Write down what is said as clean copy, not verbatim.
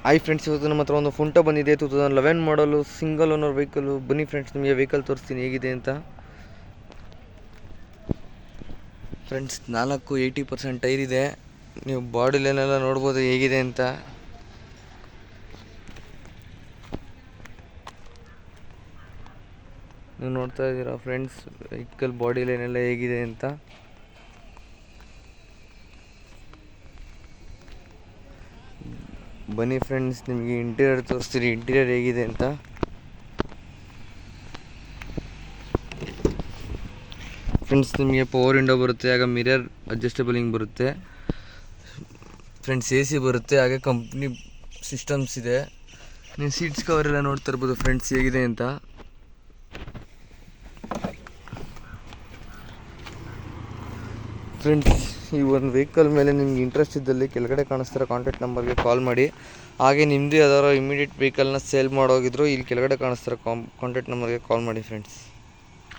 Hi friends, ಇವತ್ತು ನಮ್ಮ ಹತ್ರ ಒಂದು ಫುಂಟೋ ಬಂದಿದೆ. 2011 ಮಾಡಲು ಸಿಂಗಲ್ ಓನರ್ ವೆಹಿಕಲ್. ಬನ್ನಿ ಫ್ರೆಂಡ್ಸ್, ನಿಮಗೆ ವೆಹಿಕಲ್ ತೋರಿಸ್ತೀನಿ ಹೇಗಿದೆ ಅಂತ. ಫ್ರೆಂಡ್ಸ್, 80% ಟೈರ್ ಇದೆ. ನೀವು ಬಾಡಿ ಲೈನೆಲ್ಲ ನೋಡ್ಬೋದು ಹೇಗಿದೆ ಅಂತ. ನೀವು ನೋಡ್ತಾ ಇದ್ದೀರಾ ಫ್ರೆಂಡ್ಸ್, ವೆಹಿಕಲ್ ಬಾಡಿ ಲೈನೆಲ್ಲ ಹೇಗಿದೆ ಅಂತ. ಬನ್ನಿ ಫ್ರೆಂಡ್ಸ್, ನಿಮಗೆ ಇಂಟೀರಿಯರ್ ತೋರಿಸ್ತೀರಿ, ಇಂಟೀರಿಯರ್ ಹೇಗಿದೆ ಅಂತ. ಫ್ರೆಂಡ್ಸ್, ನಿಮಗೆ ಪವರ್ ವಿಂಡೋ ಬರುತ್ತೆ, ಆಗ ಮಿರರ್ ಅಡ್ಜಸ್ಟಬಲಿಂಗ್ ಬರುತ್ತೆ. ಫ್ರೆಂಡ್ಸ್, AC ಬರುತ್ತೆ, ಹಾಗೆ ಕಂಪ್ನಿ ಸಿಸ್ಟಮ್ಸ್ ಇದೆ. ನೀವು ಸೀಟ್ಸ್ ಕವರ್ ಎಲ್ಲ ನೋಡ್ತಾ ಇರ್ಬೋದು ಫ್ರೆಂಡ್ಸ್ ಹೇಗಿದೆ ಅಂತ. ಫ್ರೆಂಡ್ಸ್, ಈ ಒಂದು ವೆಹಿಕಲ್ ಮೇಲೆ ನಿಮ್ಗೆ ಇಂಟ್ರೆಸ್ಟ್ ಇದ್ದಲ್ಲಿ ಕೆಳಗಡೆ ಕಾಣಿಸ್ತಿರೋ ಕಾಂಟ್ಯಾಕ್ಟ್ ನಂಬರ್ಗೆ ಕಾಲ್ ಮಾಡಿ. ಹಾಗೆ ನಿಮ್ಮದು ಯಾವ್ದಾದ್ರು ಇಮಿಡಿಯೇಟ್ ವೆಹಿಕಲ್ನ ಸೇಲ್ ಮಾಡೋಗಿದ್ರು ಇಲ್ಲಿ ಕೆಳಗಡೆ ಕಾಣಿಸ್ತಿರೋ ಕಾಂಟ್ಯಾಕ್ಟ್ ನಂಬರ್ಗೆ ಕಾಲ್ ಮಾಡಿ ಫ್ರೆಂಡ್ಸ್.